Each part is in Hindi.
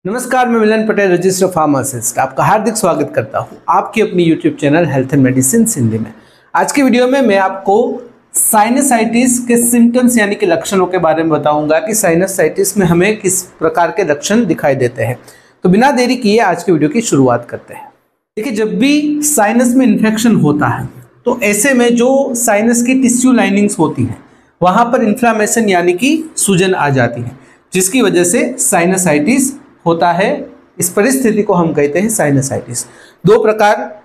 नमस्कार, मैं मिलन पटेल, रजिस्टर्ड फार्मासिस्ट, आपका हार्दिक स्वागत करता हूं आपकी अपनी YouTube channel health and medicine Hindi में। आज की वीडियो में मैं आपको साइनसाइटिस के सिम्टम्स यानी कि लक्षणों के बारे में बताऊंगा कि साइनसाइटिस में हमें किस प्रकार के लक्षण दिखाई देते हैं। तो बिना देरी किए आज की वीडियो की शुरुआत करते हैं। देखिए, जब भी साइनस में इन्फेक्शन होता है तो ऐसे में जो साइनस की टिश्यू लाइनिंग्स होती हैं वहाँ पर इन्फ्लामेशन यानी कि सूजन आ जाती है, जिसकी वजह से साइनसाइटिस होता है। इस परिस्थिति को हम कहते हैं साइनसाइटिस। दो प्रकार,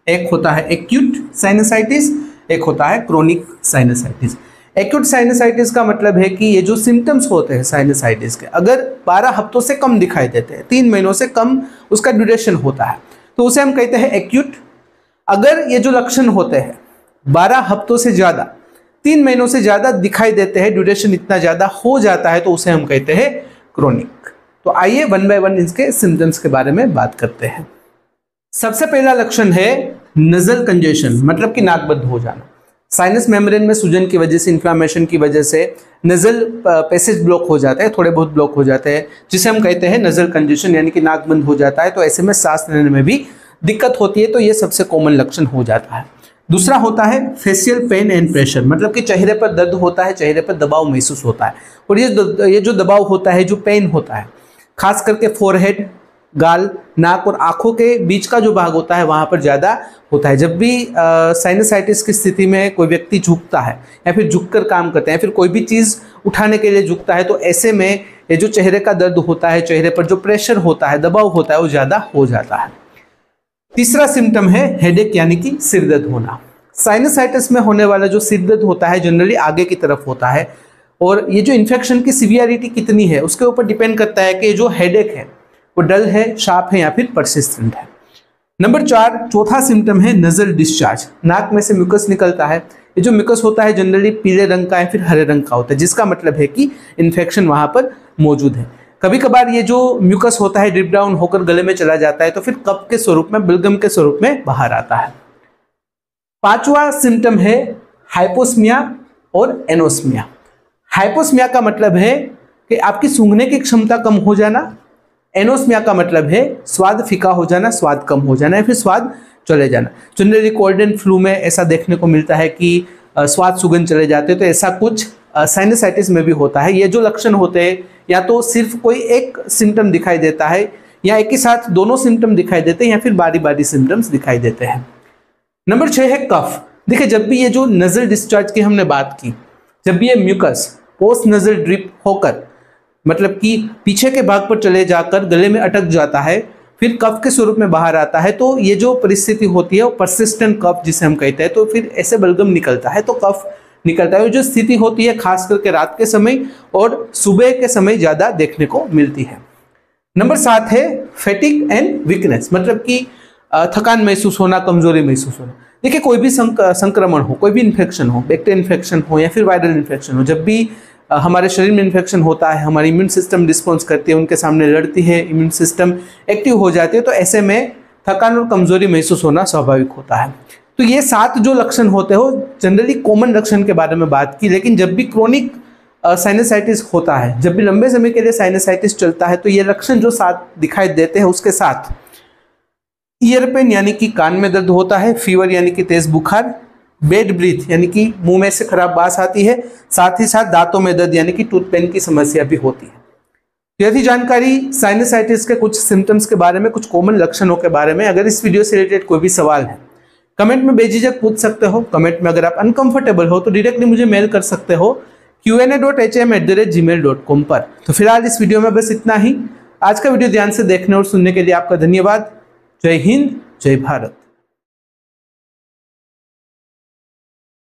एक होता है एक्यूट साइनसाइटिस, एक होता है क्रोनिक साइनसाइटिस। एक्यूट साइनसाइटिस का मतलब है कि ये जो सिम्टम्स होते हैं साइनसाइटिस के, अगर 12 हफ्तों से कम दिखाई देते हैं, 3 महीनों से कम उसका ड्यूरेशन होता है, तो उसे हम कहते हैं एक्यूट। अगर ये जो लक्षण होते हैं 12 हफ्तों से ज़्यादा, 3 महीनों से ज़्यादा दिखाई देते हैं, ड्यूरेशन इतना ज़्यादा हो जाता है, तो उसे हम कहते हैं क्रोनिक। तो आइए वन बाय वन इसके सिम्टम्स के बारे में बात करते हैं। सबसे पहला लक्षण है नजल कंजेशन, मतलब कि नाक बंद हो जाना। साइनस मेम्ब्रेन में सूजन की वजह से, इन्फ्लामेशन की वजह से नजल पैसेज ब्लॉक हो जाते हैं, थोड़े बहुत ब्लॉक हो जाते हैं, जिसे हम कहते हैं नजल कंजेशन यानी कि नाक बंद हो जाता है। तो ऐसे में सांस लेने में भी दिक्कत होती है, तो ये सबसे कॉमन लक्षण हो जाता है। दूसरा होता है फेशियल पेन एंड प्रेशर, मतलब कि चेहरे पर दर्द होता है, चेहरे पर दबाव महसूस होता है। और ये जो दबाव होता है, जो पेन होता है, खास करके फोरहेड, गाल, नाक और आंखों के बीच का जो भाग होता है वहाँ पर ज़्यादा होता है। जब भी साइनसाइटिस की स्थिति में कोई व्यक्ति झुकता है या फिर झुककर काम करते हैं, फिर कोई भी चीज़ उठाने के लिए झुकता है, तो ऐसे में ये जो चेहरे का दर्द होता है, चेहरे पर जो प्रेशर होता है, दबाव होता है, वो ज़्यादा हो जाता है। तीसरा सिम्टम है हेडेक यानी कि सिरदर्द होना। साइनसाइटिस में होने वाला जो सिरदर्द होता है जनरली आगे की तरफ होता है, और ये जो इन्फेक्शन की सीवियरिटी कितनी है उसके ऊपर डिपेंड करता है कि जो हेडेक है वो डल है, शार्प है या फिर परसिस्टेंट है। नंबर 4, चौथा सिम्टम है नजल डिस्चार्ज। नाक में से म्यूकस निकलता है। ये जो म्यूकस होता है जनरली पीले रंग का या फिर हरे रंग का होता है, जिसका मतलब है कि इन्फेक्शन वहाँ पर मौजूद है। कभी कभार ये जो म्यूकस होता है ड्रिप डाउन होकर गले में चला जाता है, तो फिर कफ के स्वरूप में, बलगम के स्वरूप में बाहर आता है। 5वां सिम्टम है हाइपोस्मिया और एनोस्मिया। हाइपोस्मिया का मतलब है कि आपकी सूंघने की क्षमता कम हो जाना। एनोस्मिया का मतलब है स्वाद फीका हो जाना, स्वाद कम हो जाना या फिर स्वाद चले जाना। जनरली कोल्ड एंड फ्लू में ऐसा देखने को मिलता है कि स्वाद सुगंध चले जाते हैं, तो ऐसा कुछ साइनसाइटिस में भी होता है। ये जो लक्षण होते हैं, या तो सिर्फ कोई एक सिम्टम दिखाई देता है, या एक ही साथ दोनों सिम्टम दिखाई देते हैं, या फिर बारी बारी सिम्टम्स दिखाई देते हैं। नंबर 6 है कफ। देखिए, जब भी ये जो नजल डिस्चार्ज की हमने बात की, जब भी ये म्यूकस पोस्ट नजल ड्रिप होकर, मतलब कि पीछे के भाग पर चले जाकर गले में अटक जाता है, फिर कफ के स्वरूप में बाहर आता है, तो ये जो परिस्थिति होती है वो परसिस्टेंट कफ जिसे हम कहते हैं, तो फिर ऐसे बलगम निकलता है, तो कफ निकलता है। जो स्थिति होती है खास करके रात के समय और सुबह के समय ज़्यादा देखने को मिलती है। नंबर 7 है फैटिग एंड वीकनेस, मतलब कि थकान महसूस होना, कमजोरी महसूस होना। देखिए, कोई भी संक्रमण हो, कोई भी इन्फेक्शन हो, बैक्टीरियल इन्फेक्शन हो या फिर वायरल इन्फेक्शन हो, जब भी हमारे शरीर में इन्फेक्शन होता है, हमारी इम्यून सिस्टम रिस्पॉन्स करती है, उनके सामने लड़ती है, इम्यून सिस्टम एक्टिव हो जाती है, तो ऐसे में थकान और कमजोरी महसूस होना स्वाभाविक होता है। तो ये 7 जो लक्षण होते हो जनरली कॉमन लक्षण के बारे में बात की। लेकिन जब भी क्रोनिक साइनसाइटिस होता है, जब भी लंबे समय के लिए साइनसाइटिस चलता है, तो ये लक्षण जो 7 दिखाई देते हैं, उसके साथ ईयर पेन यानी कि कान में दर्द होता है, फीवर यानी कि तेज बुखार, बैड ब्रीथ यानी कि मुंह में से खराब बास आती है, साथ ही साथ दांतों में दर्द यानी कि टूथ पेन की समस्या भी होती है। यदि जानकारी साइनसाइटिस के कुछ सिम्टम्स के बारे में, कुछ कॉमन लक्षणों के बारे में, अगर इस वीडियो से रिलेटेड कोई भी सवाल है, कमेंट में बेझिझक पूछ सकते हो। कमेंट में अगर आप अनकंफर्टेबल हो तो डायरेक्टली मुझे मेल कर सकते हो qa.hm@gmail.com पर। तो फिलहाल इस वीडियो में बस इतना ही। आज का वीडियो ध्यान से देखने और सुनने के लिए आपका धन्यवाद। जय हिंद, जय भारत।